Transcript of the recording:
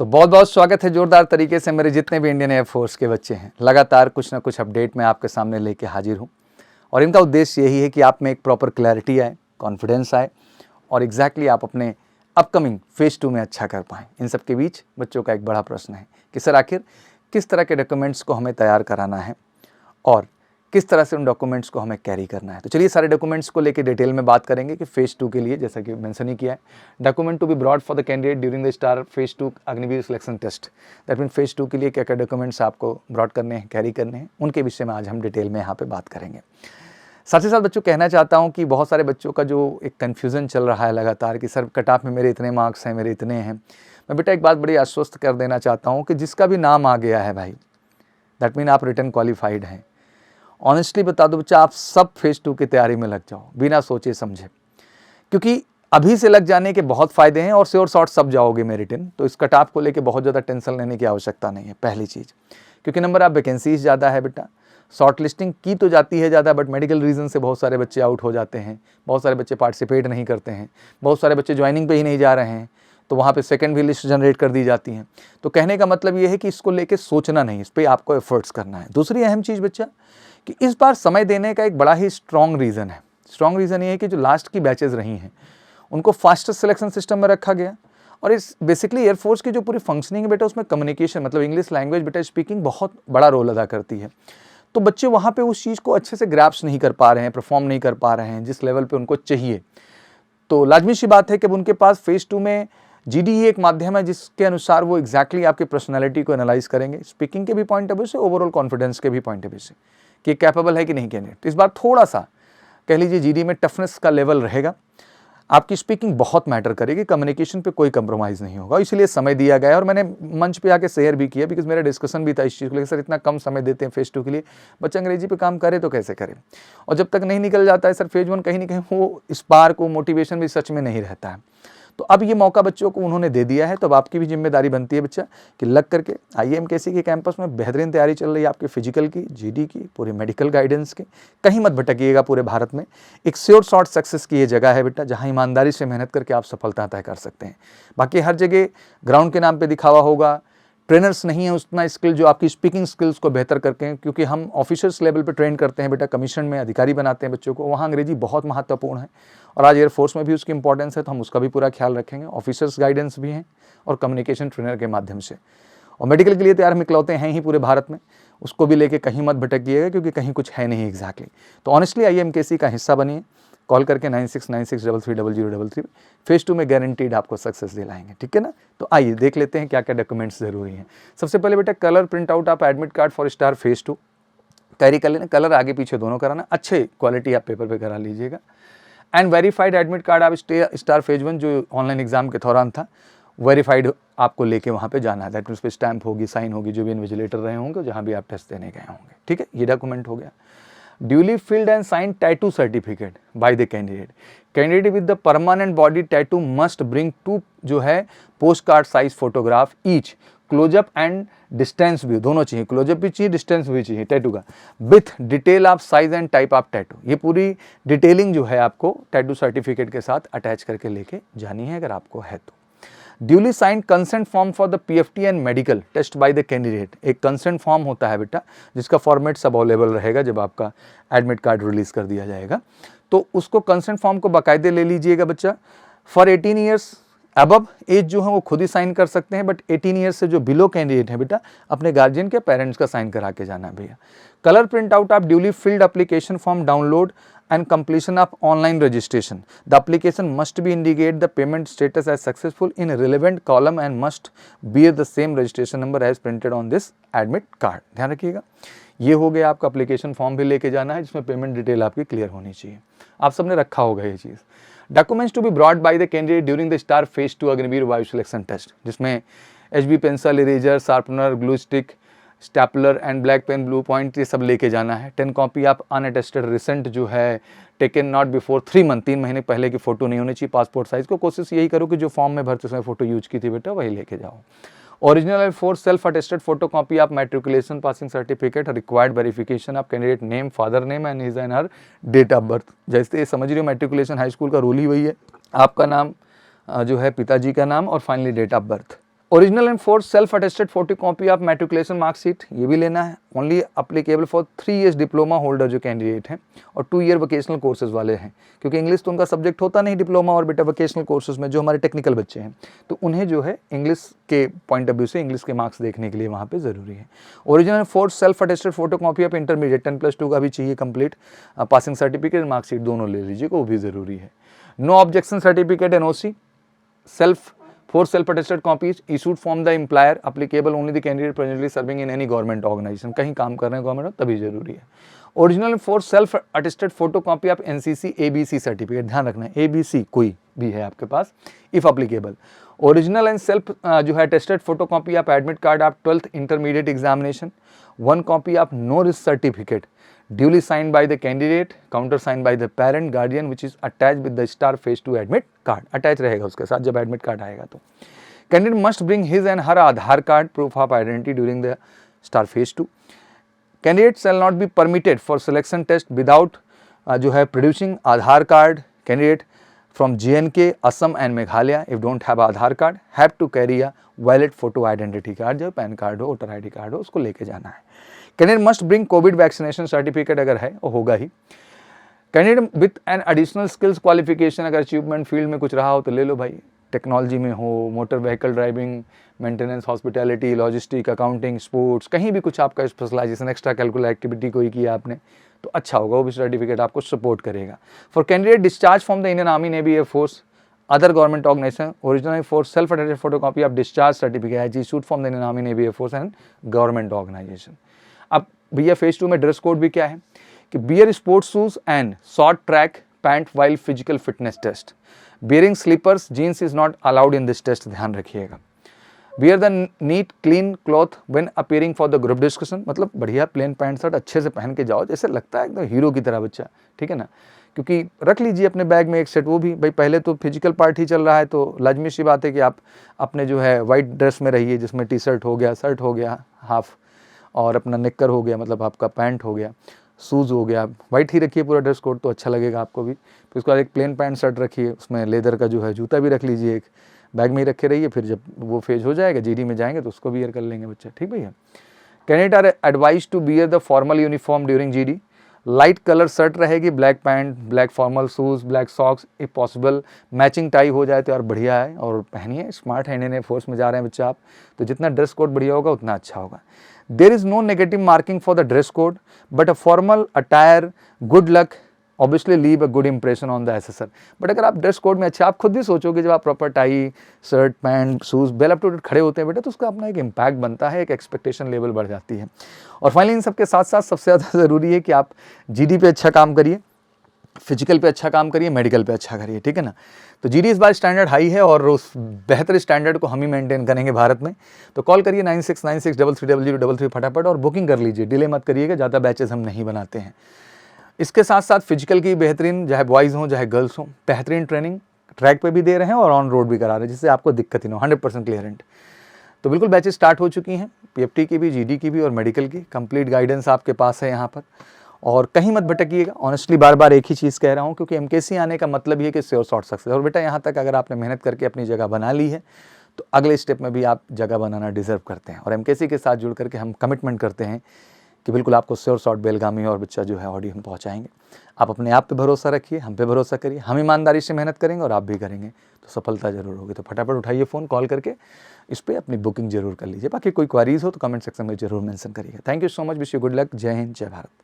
तो बहुत बहुत स्वागत है जोरदार तरीके से मेरे जितने भी इंडियन एयरफोर्स के बच्चे हैं। लगातार कुछ ना कुछ अपडेट मैं आपके सामने लेके हाजिर हूँ और इनका उद्देश्य यही है कि आप में एक प्रॉपर क्लैरिटी आए, कॉन्फिडेंस आए और एग्जैक्टली आप अपने अपकमिंग फेज 2 में अच्छा कर पाएँ। इन सब के बीच बच्चों का एक बड़ा प्रश्न है कि सर आखिर किस तरह के डॉक्यूमेंट्स को हमें तैयार कराना है और किस तरह से उन डॉक्यूमेंट्स को हमें कैरी करना है। तो चलिए सारे डॉक्यूमेंट्स को लेकर डिटेल में बात करेंगे कि फेज 2 के लिए, जैसा कि मेंशन ही किया है, document to be brought for the candidate during the star phase 2 Agniveer selection test. That mean phase 2 के लिए क्या क्या डॉक्यूमेंट्स आपको ब्रॉड करने हैं, कैरी करने हैं, उनके विषय में आज हम डिटेल में यहाँ पे बात करेंगे। साथ ही साथ बच्चों कहना चाहता हूँ कि बहुत सारे बच्चों का जो एक कन्फ्यूज़न चल रहा है लगातार कि सर कट ऑफ में मेरे इतने मार्क्स हैं, मेरे इतने हैं। मैं बेटा एक बात बड़ी आश्वस्त कर देना चाहता हूँ कि जिसका भी नाम आ गया है भाई, दैट मीन आप रिटर्न क्वालिफाइड हैं। ऑनेस्टली बता दो बच्चा, आप सब फेज 2 की तैयारी में लग जाओ बिना सोचे समझे, क्योंकि अभी से लग जाने के बहुत फ़ायदे हैं और श्योर शॉर्ट सब जाओगे मेरिट इन। तो इस कट ऑफ को लेके बहुत ज़्यादा टेंशन लेने की आवश्यकता नहीं है, पहली चीज़, क्योंकि नंबर ऑफ वैकेंसीज ज़्यादा है बेटा। शॉर्ट लिस्टिंग की तो जाती है ज़्यादा, बट मेडिकल रीज़न से बहुत सारे बच्चे आउट हो जाते हैं, बहुत सारे बच्चे पार्टिसिपेट नहीं करते हैं, बहुत सारे बच्चे ज्वाइनिंग पे ही नहीं जा रहे हैं, तो वहाँ पे सेकंड भी लिस्ट जनरेट कर दी जाती हैं। तो कहने का मतलब ये है कि इसको लेके सोचना नहीं, इस पर आपको एफर्ट्स करना है। दूसरी अहम चीज़ बच्चा कि इस बार समय देने का एक बड़ा ही स्ट्रॉन्ग रीज़न है। स्ट्रॉन्ग रीज़न ये है कि जो लास्ट की बैचेज़ रही हैं उनको फास्टेस्ट सिलेक्शन सिस्टम में रखा गया और इस बेसिकली एयरफोर्स की जो पूरी फंक्शनिंग है बेटा, उसमें कम्युनिकेशन मतलब इंग्लिश लैंग्वेज बेटा स्पीकिंग बहुत बड़ा रोल अदा करती है। तो बच्चे वहाँ पे उस चीज़ को अच्छे से ग्रैप्स नहीं कर पा रहे हैं, परफॉर्म नहीं कर पा रहे हैं जिस लेवल पे उनको चाहिए। तो लाजमी सी बात है कि अब उनके पास फेज 2 में GDE एक माध्यम है जिसके अनुसार वो एग्जैक्टली आपकी पर्सनैलिटी को एनालाइज करेंगे, स्पीकिंग के भी पॉइंट ऑफ व्यू से, ओवरऑल कॉन्फिडेंस के भी पॉइंट ऑफ व्यू से कि कैपेबल है कि नहीं कैंडिडेट। तो इस बार थोड़ा सा कह लीजिए GDE में टफनेस का लेवल रहेगा। आपकी स्पीकिंग बहुत मैटर करेगी, कम्युनिकेशन पे कोई कंप्रोमाइज़ नहीं होगा, इसलिए समय दिया गया है। और मैंने मंच पे आके शेयर भी किया, बिकॉज मेरा डिस्कशन भी था इस चीज़ को लेकर, सर इतना कम समय देते हैं फेज 2 के लिए, बच्चा अंग्रेजी पे काम करे तो कैसे करे, और जब तक नहीं निकल जाता है सर फेज 1 कहीं ना कहीं वो स्पार्क को मोटिवेशन भी सच में नहीं रहता है। तो अब ये मौका बच्चों को उन्होंने दे दिया है, तो अब आपकी भी जिम्मेदारी बनती है बच्चा कि लग करके IAMKC के कैंपस में बेहतरीन तैयारी चल रही है आपके फिजिकल की, GD की, पूरी मेडिकल गाइडेंस की। कहीं मत भटकिएगा, पूरे भारत में एक श्योर शॉर्ट सक्सेस की ये जगह है बेटा, जहाँ ईमानदारी से मेहनत करके आप सफलता तय कर सकते हैं। बाकी हर जगह ग्राउंड के नाम पर दिखावा होगा, ट्रेनर्स नहीं है उतना स्किल जो आपकी स्पीकिंग स्किल्स को बेहतर करके हैं, क्योंकि हम ऑफिसर्स लेवल पे ट्रेन करते हैं बेटा, कमीशन में अधिकारी बनाते हैं बच्चों को, वहाँ अंग्रेजी बहुत महत्वपूर्ण है और आज एयरफोर्स में भी उसकी इंपॉर्टेंस है, तो हम उसका भी पूरा ख्याल रखेंगे। ऑफिसर्स गाइडेंस भी हैं और कम्युनिकेशन ट्रेनर के माध्यम से, और मेडिकल के लिए तैयार हम इकलौते हैं ही पूरे भारत में, उसको भी लेके कहीं मत भटकिएगा क्योंकि कहीं कुछ है नहीं एग्जैक्टली। तो ऑनेस्टली IAMKC का हिस्सा बनिए, कॉल करके 9696330033। फेज 2 में गारंटीड आपको सक्सेस दिलाएंगे, ठीक है ना। तो आइए देख लेते हैं क्या क्या डॉक्यूमेंट्स जरूरी हैं। सबसे पहले बेटा कलर प्रिंट आउट आप admit card for star phase 2 carry कर लेना, कलर आगे पीछे दोनों कराना, अच्छे क्वालिटी आप पेपर पे करा लीजिएगा। एंड वेरीफाइड एडमिट कार्ड आप स्टार फेज 1 जो ऑनलाइन एग्जाम के दौरान था, वेरीफाइड आपको लेके वहाँ पे जाना है। दैट मीन उस पर स्टैंप होगी, साइन होगी, जो भी इन्विजिलेटर रहे होंगे, जहाँ भी आप टेस्ट देने गए होंगे, ठीक है। ये डॉक्यूमेंट हो गया। Duly filled and sign tattoo certificate by the candidate with the permanent body tattoo must bring 2 जो है post card size photograph each, close up and distance view, दोनों चाहिए, क्लोजअप भी चाहिए, डिस्टेंस भी चाहिए टैटू का, with detail of size and type of tattoo. ये पूरी डिटेलिंग जो है आपको टैटू सर्टिफिकेट के साथ अटैच करके लेके जानी है अगर आपको है तो। Duly sign consent form for the PFT and medical test by the candidate. एक कंसेंट फॉर्म होता है बेटा जिसका फॉर्मेट सब अवेलेबल रहेगा जब आपका एडमिट कार्ड रिलीज कर दिया जाएगा, तो उसको कंसेंट फॉर्म को बाकायदे ले लीजिएगा बच्चा। फॉर 18 ईयर्स अबव एज जो है वो खुद ही साइन कर सकते हैं, बट 18 ईयर्स से जो बिलो कैंडिडेट है बेटा अपने गार्जियन के पेरेंट्स का साइन करा के जाना है भैया। कलर प्रिंट आउट आप duly field application form download and completion of online registration. The application must be indicate the payment status as successful in a relevant column and must bear the same registration number as printed on this admit card. ध्यान रखिएगा। ये हो गया आपका application form भी लेके जाना है जिसमें पेमेंट डिटेल आपकी क्लियर होनी चाहिए। आप सबने रखा होगा ये चीज़। Documents to be brought by the candidate during the star phase 2 Agniveer Vayu selection test, जिसमें HB pencil, eraser, sharpener, glue stick, stapler and black pen, blue point, ये सब लेके जाना है। 10 कॉपी आप अनअटेस्टेड रिसेंट जो है टेकन नॉट बिफोर 3 मंथ, 3 महीने पहले की फोटो नहीं होनी चाहिए, पासपोर्ट साइज को। कोशिश यही करो कि जो फॉर्म में भरते समय फोटो यूज की थी बेटा वही लेके जाओ। Original 4 self attested photo copy आप matriculation passing certificate, required verification of candidate name, father name and his and her date of birth. जैसे समझ रही हो मैट्रिकुलेशन हाई स्कूल का रूल ही वही है, आपका नाम जो है पिताजी का नाम और finally date of birth. Original and four self attested photocopy of matriculation marksheet, ये भी लेना है। Only applicable for 3 years diploma holder जो कैंडिडेट हैं और 2 year वोकेशनल कोर्सेज वाले हैं, क्योंकि इंग्लिश तो उनका सब्जेक्ट होता नहीं डिप्लोमा और बेटा वोकेशनल कोर्सेज में जो हमारे टेक्निकल बच्चे हैं, तो उन्हें जो है इंग्लिश के पॉइंट ऑफ व्यू से इंग्लिश के मार्क्स देखने के लिए वहाँ पे ज़रूरी है। Original force self attested photocopy of intermediate 10+2 का भी चाहिए कंप्लीट, पासिंग सर्टिफिकेट मार्कशीट दोनों ले लीजिएगा, वो भी ज़रूरी है। No objection certificate NOC self for self-attested copies issued from the employer applicable only the candidate presently serving in any government organization, कहीं काम कर रहे हैं गवर्नमेंट तभी जरूरी है। Original for self attested photocopy of NCC ABC certificate, ध्यान रखना है ABC कोई भी है आपके पास if applicable. Original and self जो है attested photocopy of admit card of 12th intermediate examination, 1 copy of no risk certificate duly signed by the candidate, countersigned by the parent guardian which is attached with the star phase 2 admit card, attach रहेगा उसके साथ जब admit card आएगा तो। Candidate must bring his and her Aadhaar card proof of identity during the star phase 2। Candidate shall not be permitted for selection test without जो है producing Aadhaar card. Candidate from JNK, Assam and Meghalaya if don't have Aadhaar card have to carry a valid photo identity card, जो pan card हो voter ID card हो उसको लेके जाना है। Candidate must bring covid vaccination certificate, अगर है वो होगा ही। Candidate with an additional skills qualification, अगर अचीवमेंट फील्ड में कुछ रहा हो तो ले लो भाई, टेक्नोलॉजी में हो, motor vehicle driving, maintenance, hospitality, logistic, accounting, sports, कहीं भी कुछ आपका स्पेशलाइजेशन एक्स्ट्रा कैलकुलर एक्टिविटी कोई किया आपने तो अच्छा होगा, वो भी सर्टिफिकेट आपको सपोर्ट करेगा। For candidate discharge from the Indian army, navy, air force, other government organisation, original for self attested photocopy of discharge certificate issued from the Indian army, navy, air force and government organisation. अब भैया phase 2 में dress code भी क्या है कि wear sports shoes and short track pant while physical fitness test, wearing slippers jeans is not allowed in this test, ध्यान रखिएगा। Wear the neat clean cloth when appearing for the group discussion, मतलब बढ़िया plane pant shirt अच्छे से पहन के जाओ, जैसे लगता है एकदम हीरो की तरह बच्चा, ठीक है ना। क्योंकि रख लीजिए अपने बैग में एक सेट, वो भी भाई पहले तो फिजिकल पार्ट ही चल रहा है तो लाजमी सी बात है कि आप अपने जो है वाइट ड्रेस में रहिए, जिसमें टी-शर्ट हो गया, शर्ट हो गया हाफ, और अपना निक्कर हो गया, मतलब आपका पैंट हो गया, शूज़ हो गया, वाइट ही रखिए पूरा ड्रेस कोड तो अच्छा लगेगा आपको भी। फिर उसके बाद एक प्लेन पैंट शर्ट रखिए, उसमें लेदर का जो है जूता भी रख लीजिए, एक बैग में ही रखे रहिए, फिर जब वो फेज हो जाएगा GD में जाएंगे तो उसको वियर कर लेंगे बच्चा, ठीक भैया। Candidate are advise to wear the formal uniform during GD, light colour shirt रहेगी, black pant, black formal shoes, black socks, if possible matching tie हो जाए तो यार बढ़िया है, और पहनिए, स्मार्ट है, इंडियन फोर्स में जा रहे हैं बच्चा आप, तो जितना ड्रेस कोड बढ़िया होगा उतना अच्छा होगा। There is no negative marking for the dress code but a formal attire good luck obviously leave a good impression on the assessor. But अगर आप ड्रेस कोड में अच्छा, आप खुद भी सोचोगे जब आप proper tie shirt pant shoes well up to date खड़े होते हैं बेटा, तो उसका अपना एक इम्पैक्ट बनता है, एक एक्सपेक्टेशन लेवल बढ़ जाती है। और फाइनली इन सबके साथ साथ सबसे ज़्यादा ज़रूरी है कि आप GD पे अच्छा काम करिए, फिजिकल पे अच्छा काम करिए, मेडिकल पे अच्छा करिए, ठीक है ना। तो GD इस बार स्टैंडर्ड हाई है और उस बेहतर स्टैंडर्ड को हम ही मेंटेन करेंगे भारत में। तो कॉल करिए 9696330033 फटाफट और बुकिंग कर लीजिए, डिले मत करिएगा, ज़्यादा बैचेस हम नहीं बनाते हैं। इसके साथ साथ फिजिकल की बेहतरीन, चाहे बॉयज़ हों चाहे गर्ल्स हों, बेहतरीन ट्रेनिंग ट्रैक पे भी दे रहे हैं और ऑन रोड भी करा रहे हैं, जिससे आपको दिक्कत ही ना हो, 100% क्लियरेंट। तो बिल्कुल बैचेस स्टार्ट हो चुकी हैं, PFT की भी, GD की भी और मेडिकल की, कंप्लीट गाइडेंस आपके पास है यहाँ पर। और कहीं मत भटकिएगा, ऑनेस्टली बार बार एक ही चीज़ कह रहा हूँ, क्योंकि MKC आने का मतलब ये है कि श्योर शॉर्ट सक्सेस। और बेटा यहाँ तक अगर आपने मेहनत करके अपनी जगह बना ली है तो अगले स्टेप में भी आप जगह बनाना डिजर्व करते हैं। और MKC के साथ जुड़ करके हम कमिटमेंट करते हैं कि बिल्कुल आपको श्योर शॉर्ट बेलगामी और बच्चा जो है ऑडियो हम पहुँचाएंगे। आप अपने आप पे भरोसा रखिए, हम पे भरोसा करिए, हम ईमानदारी से मेहनत करेंगे और आप भी करेंगे तो सफलता जरूर होगी। तो फटाफट उठाइए फ़ोन, कॉल करके इस पर अपनी बुकिंग जरूर कर लीजिए। बाकी कोई क्वारीज हो तो कमेंट सेक्शन में जरूर मेंशन करिएगा। Thank you so much, wish you good luck, जय हिंद, जय भारत।